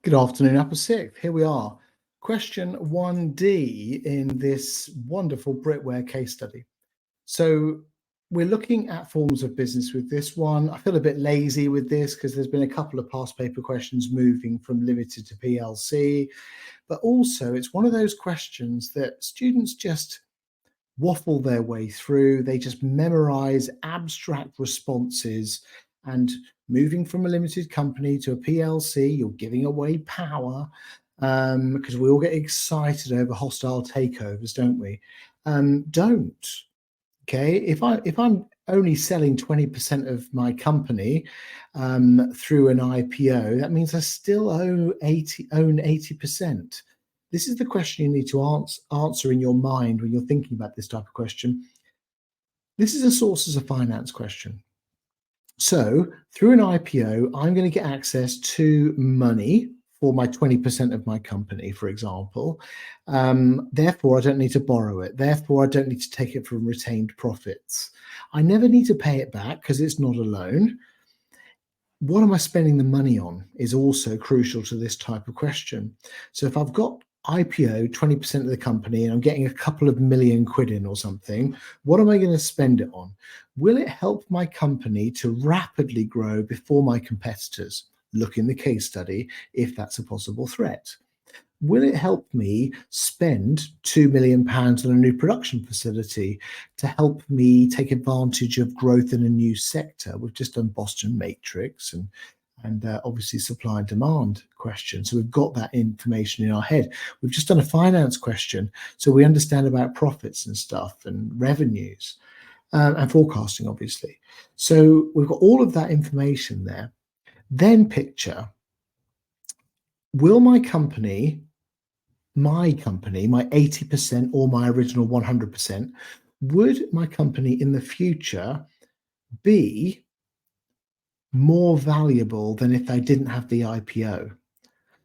Good afternoon, Upper Sixth. Here we are. Question 1D in this wonderful BritWear case study. So we're looking at forms of business with this one. I feel a bit lazy with this because there's been a couple of past paper questions moving from limited to PLC, but also it's one of those questions that students just waffle their way through. They just memorize abstract responses, and moving from a limited company to a PLC, you're giving away power because we all get excited over hostile takeovers, don't we? Don't. Okay, if I'm only selling 20% of my company through an IPO, that means I still own 80%. This is the question you need to answer in your mind when you're thinking about this type of question. This is a sources of finance question. So through an IPO, I'm going to get access to money for my 20% of my company, for example. Therefore, I don't need to borrow it. Therefore, I don't need to take it from retained profits. I never need to pay it back because it's not a loan. What am I spending the money on is also crucial to this type of question. So if I've got IPO 20% of the company and I'm getting a couple of million quid in or something, what am I going to spend it on? Will it help my company to rapidly grow before my competitors? Look in the case study if that's a possible threat. Will it help me spend £2 million on a new production facility to help me take advantage of growth in a new sector? We've just done Boston Matrix and obviously supply and demand question. So we've got that information in our head. We've just done a finance question. So we understand about profits and stuff and revenues and forecasting, obviously. So we've got all of that information there. Then picture, will my company, my 80% or my original 100%, would my company in the future be more valuable than if I didn't have the IPO?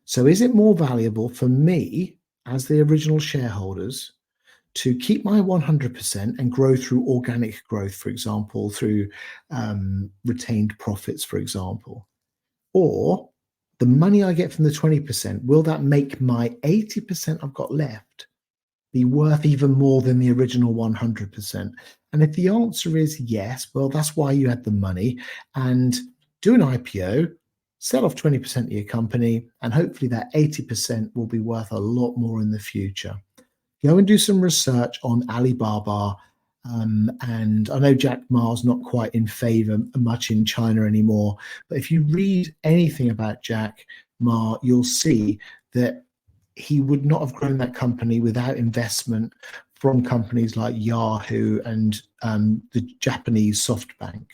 So is it more valuable for me as the original shareholders to keep my 100% and grow through organic growth, for example, through retained profits, for example? Or the money I get from the 20%, will that make my 80% I've got left be worth even more than the original 100%? And if the answer is yes, well, that's why you had the money, and do an IPO, sell off 20% of your company, and hopefully that 80% will be worth a lot more in the future. Go and do some research on Alibaba. And I know Jack Ma's not quite in favor much in China anymore, but if you read anything about Jack Ma, you'll see that he would not have grown that company without investment from companies like Yahoo and the Japanese SoftBank.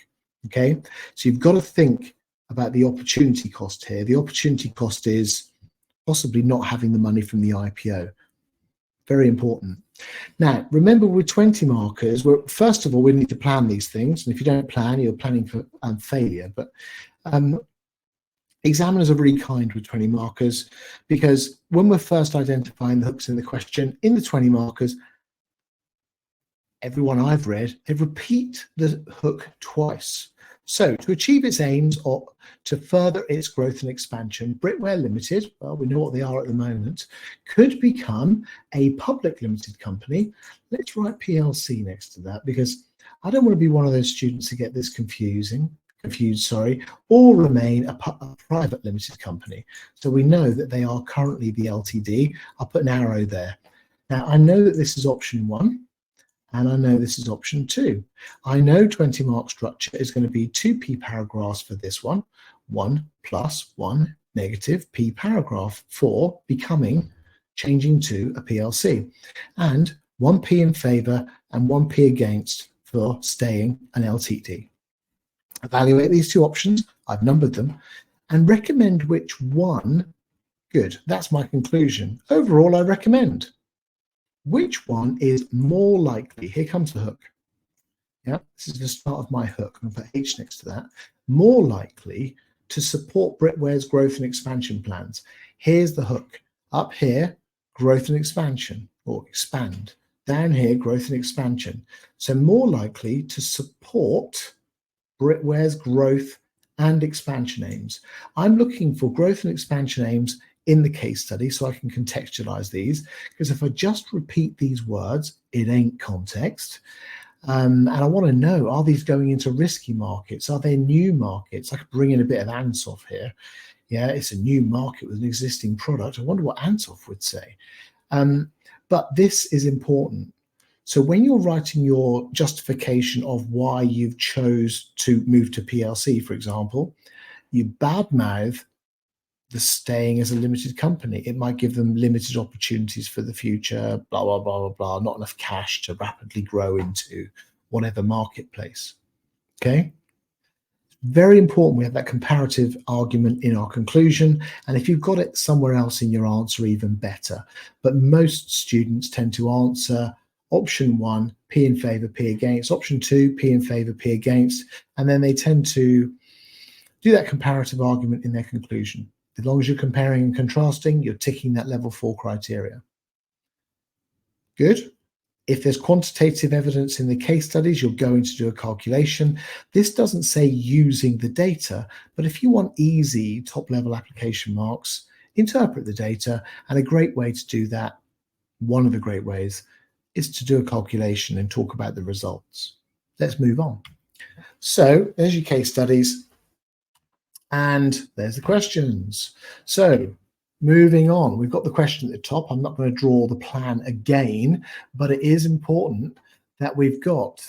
Okay, so you've got to think about the opportunity cost here. The opportunity cost is possibly not having the money from the IPO. Very important. Now, remember with 20 markers, first of all, we need to plan these things. And if you don't plan, you're planning for failure. But examiners are really kind with 20 markers, because when we're first identifying the hooks in the question, in the 20 markers, everyone I've read, they repeat the hook twice. So to achieve its aims or to further its growth and expansion, BritWear Ltd, well, we know what they are at the moment, could become a public limited company. Let's write PLC next to that, because I don't want to be one of those students who get this confused, or remain a private limited company. So we know that they are currently the LTD. I'll put an arrow there. Now, I know that this is option 1. And I know this is option 2. I know 20 mark structure is going to be 2 P paragraphs for this one, 1 plus 1 negative P paragraph for changing to a PLC, and 1 P in favor and 1 P against for staying an LTD. Evaluate these 2 options. I've numbered them and recommend which one. Good. That's my conclusion. Overall, I recommend. Which one is more likely? Here comes the hook. Yeah, this is the start of my hook. I'm going to put H next to that. More likely to support BritWear's growth and expansion plans. Here's the hook. Up here, growth and expansion, or expand. Down here, growth and expansion. So more likely to support BritWear's growth and expansion aims. I'm looking for growth and expansion aims in the case study so I can contextualize these, because if I just repeat these words, it ain't context. And I want to know, are these going into risky markets? Are they new markets? I could bring in a bit of Ansoff here. Yeah, it's a new market with an existing product. I wonder what Ansoff would say. But this is important. So when you're writing your justification of why you've chose to move to PLC, for example, you badmouth the staying as a limited company. It might give them limited opportunities for the future, blah, blah, blah, blah, blah, not enough cash to rapidly grow into whatever marketplace. Okay? Very important we have that comparative argument in our conclusion. And if you've got it somewhere else in your answer, even better. But most students tend to answer option 1, P in favour, P against, option 2, P in favour, P against, and then they tend to do that comparative argument in their conclusion. As long as you're comparing and contrasting, you're ticking that level 4 criteria. Good. If there's quantitative evidence in the case studies, you're going to do a calculation. This doesn't say using the data, but if you want easy top-level application marks, interpret the data, and a great way to do that, one of the great ways, is to do a calculation and talk about the results. Let's move on. So there's your case studies. And there's the questions. So moving on, we've got the question at the top. I'm not going to draw the plan again, but it is important that we've got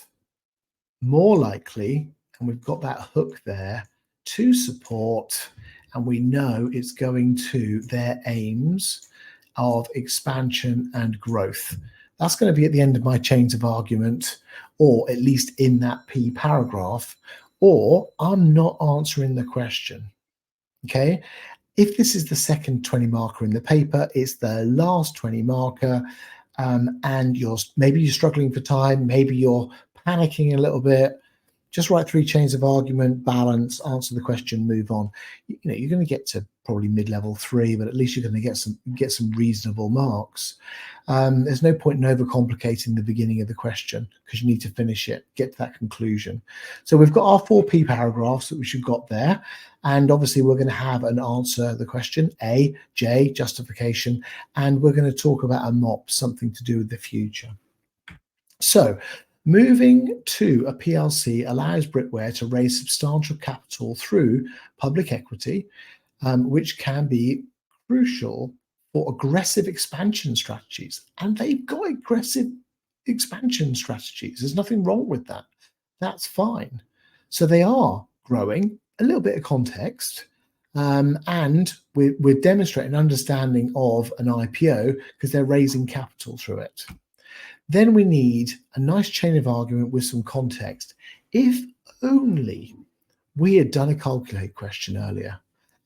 more likely, and we've got that hook there to support, and we know it's going to their aims of expansion and growth. That's going to be at the end of my chains of argument, or at least in that P paragraph, or I'm not answering the question. Okay, if this is the second 20 marker in the paper, it's the last 20 marker, and maybe you're struggling for time, maybe you're panicking a little bit, just write 3 chains of argument, balance, answer the question, move on. You know, you're going to get to probably mid-level 3, but at least you're going to get some reasonable marks. There's no point in overcomplicating the beginning of the question, because you need to finish it, get to that conclusion. So we've got our 4 P paragraphs that we've got there, and obviously we're going to have an answer the question, A, J, justification, and we're going to talk about a MOP, something to do with the future. So moving to a PLC allows BritWear to raise substantial capital through public equity, which can be crucial for aggressive expansion strategies. And they've got aggressive expansion strategies. There's nothing wrong with that. That's fine. So they are growing, a little bit of context, and we're demonstrating understanding of an IPO because they're raising capital through it. Then we need a nice chain of argument with some context. If only we had done a calculate question earlier.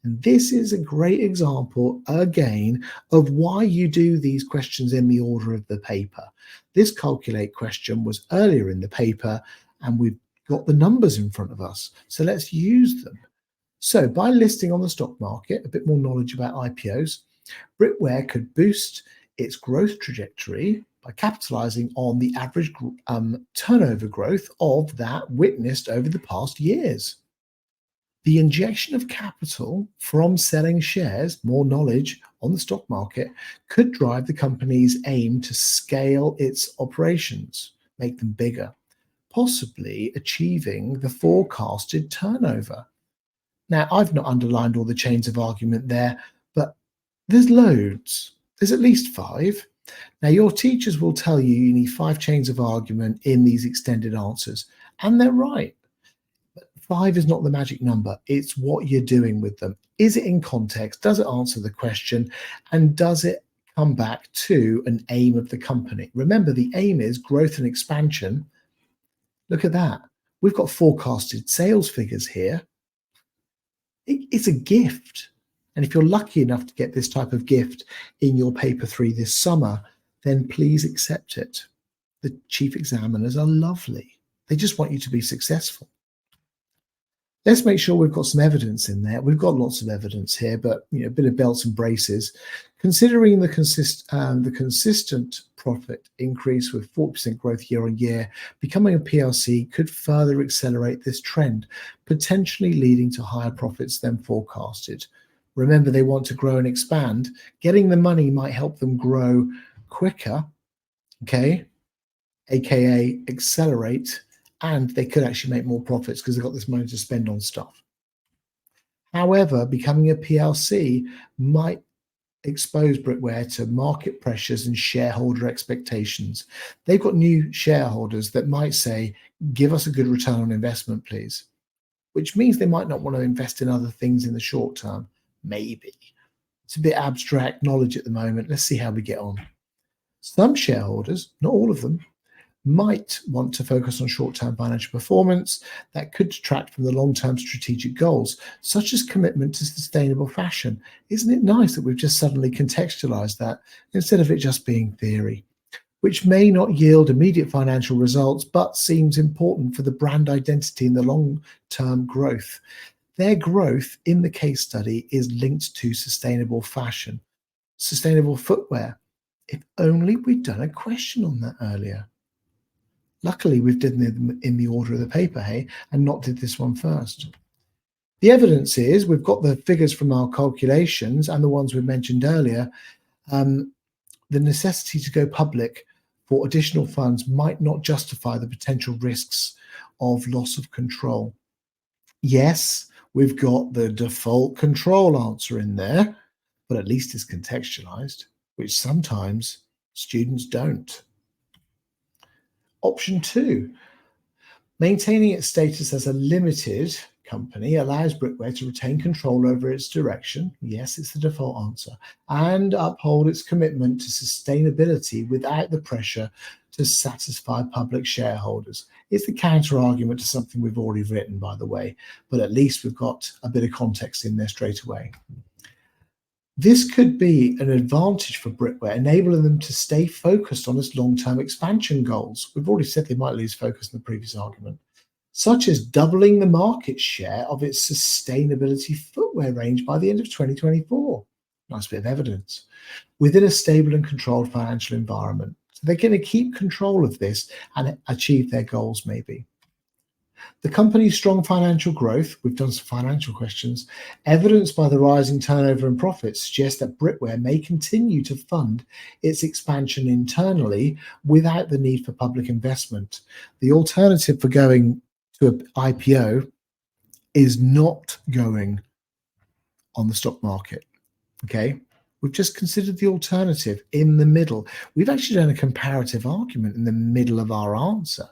And this is a great example, again, of why you do these questions in the order of the paper. This calculate question was earlier in the paper, and we've got the numbers in front of us. So let's use them. So by listing on the stock market, a bit more knowledge about IPOs, BritWear could boost its growth trajectory by capitalizing on the average turnover growth of that witnessed over the past years. The injection of capital from selling shares, more knowledge on the stock market, could drive the company's aim to scale its operations, make them bigger, possibly achieving the forecasted turnover. Now, I've not underlined all the chains of argument there, but there's loads. There's at least 5. Now, your teachers will tell you you need 5 chains of argument in these extended answers, and they're right. But 5 is not the magic number. It's what you're doing with them. Is it in context? Does it answer the question? And does it come back to an aim of the company? Remember, the aim is growth and expansion. Look at that. We've got forecasted sales figures here. It's a gift. And if you're lucky enough to get this type of gift in your paper 3 this summer, then please accept it. The chief examiners are lovely. They just want you to be successful. Let's make sure we've got some evidence in there. We've got lots of evidence here, but a bit of belts and braces. Considering the consistent profit increase with 4% growth year on year, becoming a PLC could further accelerate this trend, potentially leading to higher profits than forecasted. Remember, they want to grow and expand. Getting the money might help them grow quicker, okay, aka accelerate, and they could actually make more profits because they've got this money to spend on stuff. However, becoming a PLC might expose BritWear to market pressures and shareholder expectations. They've got new shareholders that might say, give us a good return on investment, please, which means they might not want to invest in other things in the short term. Maybe. It's a bit abstract knowledge at the moment. Let's see how we get on. Some shareholders, not all of them, might want to focus on short-term financial performance that could detract from the long-term strategic goals, such as commitment to sustainable fashion. Isn't it nice that we've just suddenly contextualized that instead of it just being theory, which may not yield immediate financial results, but seems important for the brand identity and the long-term growth. Their growth in the case study is linked to sustainable fashion, sustainable footwear. If only we'd done a question on that earlier. Luckily, we've done them in the order of the paper, hey, and not did this one first. The evidence is we've got the figures from our calculations and the ones we mentioned earlier. The necessity to go public for additional funds might not justify the potential risks of loss of control. Yes, we've got the default control answer in there, but at least it's contextualized, which sometimes students don't. Option 2, maintaining its status as a limited company allows BritWear to retain control over its direction. Yes, it's the default answer, and uphold its commitment to sustainability without the pressure to satisfy public shareholders. It's the counter argument to something we've already written, by the way, but at least we've got a bit of context in there straight away. This could be an advantage for BritWear, enabling them to stay focused on its long-term expansion goals. We've already said they might lose focus in the previous argument, such as doubling the market share of its sustainability footwear range by the end of 2024. Nice bit of evidence. Within a stable and controlled financial environment. So they're going to keep control of this and achieve their goals, maybe. The company's strong financial growth, we've done some financial questions, evidenced by the rising turnover and profits, suggests that BritWear may continue to fund its expansion internally without the need for public investment. The alternative for going to an IPO is not going on the stock market, okay? We've just considered the alternative in the middle. We've actually done a comparative argument in the middle of our answer.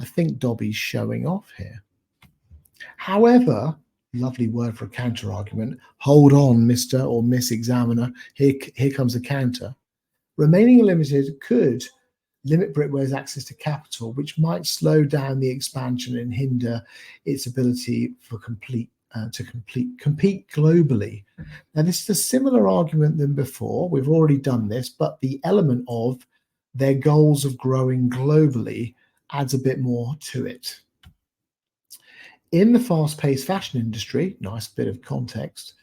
I think Dobby's showing off here. However, lovely word for a counter argument. Hold on, Mr. or Miss Examiner. Here comes a counter. Remaining limited could limit BritWear's access to capital, which might slow down the expansion and hinder its ability to compete globally. Now, this is a similar argument than before. We've already done this, but the element of their goals of growing globally adds a bit more to it. In the fast-paced fashion industry, nice bit of context,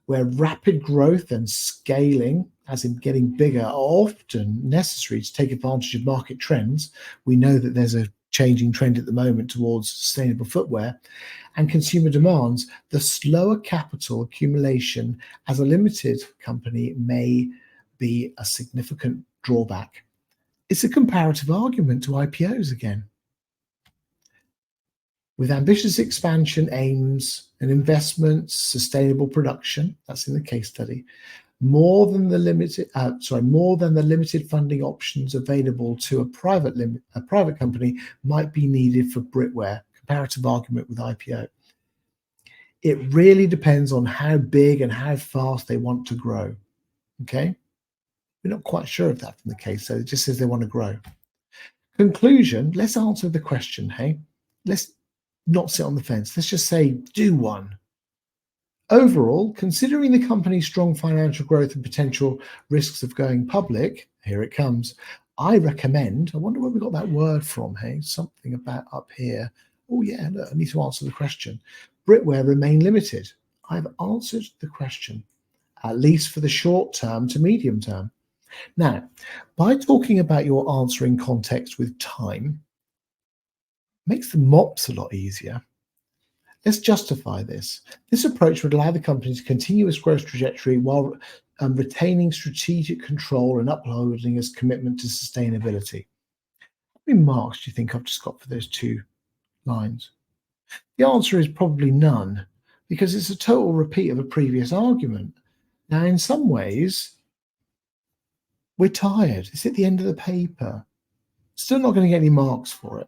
where rapid growth and scaling, as in getting bigger, are often necessary to take advantage of market trends. We know that there's a changing trend at the moment towards sustainable footwear and consumer demands. The slower capital accumulation as a limited company may be a significant drawback. It's a comparative argument to IPOs again. With ambitious expansion aims and investments, sustainable production, that's in the case study, more than the limited funding options available to a private company might be needed for BritWear. Comparative argument with IPO. It really depends on how big and how fast they want to grow. Okay, we're not quite sure of that from the case, so it just says they want to grow. Conclusion, let's answer the question, hey? Let's not sit on the fence. Let's just say, do one. Overall, considering the company's strong financial growth and potential risks of going public, here it comes, I recommend, I wonder where we got that word from, hey? Something about up here. Oh yeah, look, I need to answer the question. BritWear remain limited. I've answered the question, at least for the short term to medium term. Now, by talking about your answer in context with time, makes the mops a lot easier. Let's justify this. This approach would allow the company to continue its growth trajectory while retaining strategic control and upholding its commitment to sustainability. How many marks do you think I've just got for those two lines? The answer is probably none, because it's a total repeat of a previous argument. Now, in some ways, we're tired. It's at the end of the paper. Still not going to get any marks for it.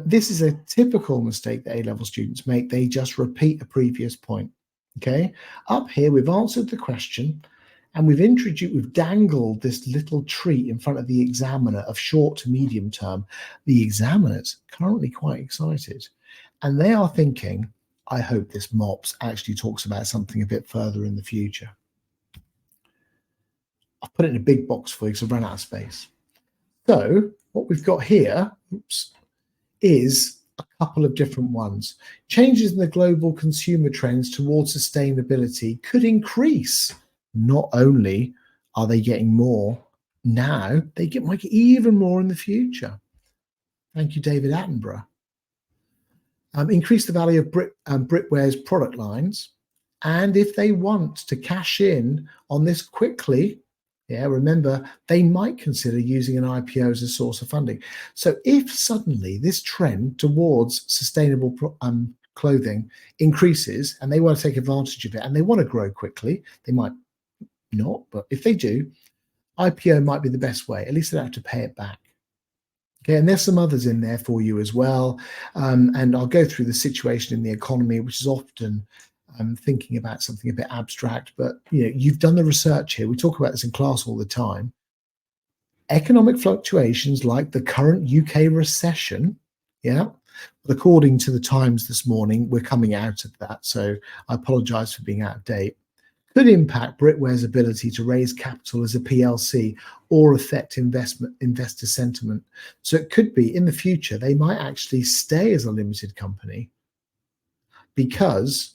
This is a typical mistake that A-level students make. They just repeat a previous point. Okay, up here we've answered the question, and we've dangled this little treat in front of the examiner of short to medium term. The examiner's currently quite excited, and they are thinking, I hope this MOPS actually talks about something a bit further in the future. I've put it in a big box for you because I've run out of space. So what we've got here, is a couple of different ones. Changes in the global consumer trends towards sustainability could increase. Not only are they getting more now, might get even more in the future. Thank you, David Attenborough. Increase the value of BritWear's product lines. And if they want to cash in on this quickly, remember, they might consider using an IPO as a source of funding. So if suddenly this trend towards sustainable clothing increases and they want to take advantage of it and they want to grow quickly, they might not, but if they do, IPO might be the best way. At least they don't have to pay it back. Okay, and there's some others in there for you as well. And I'll go through the situation in the economy, which is often thinking about something a bit abstract, but you've done the research here. We talk about this in class all the time. Economic fluctuations like the current UK recession, but according to the Times this morning, we're coming out of that. So I apologize for being out of date. Could impact BritWear's ability to raise capital as a PLC or affect investor sentiment. So it could be in the future, they might actually stay as a limited company because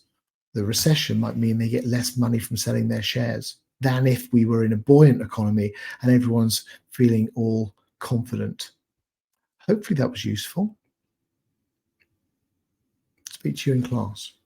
the recession might mean they get less money from selling their shares than if we were in a buoyant economy and everyone's feeling all confident. Hopefully that was useful. Speak to you in class.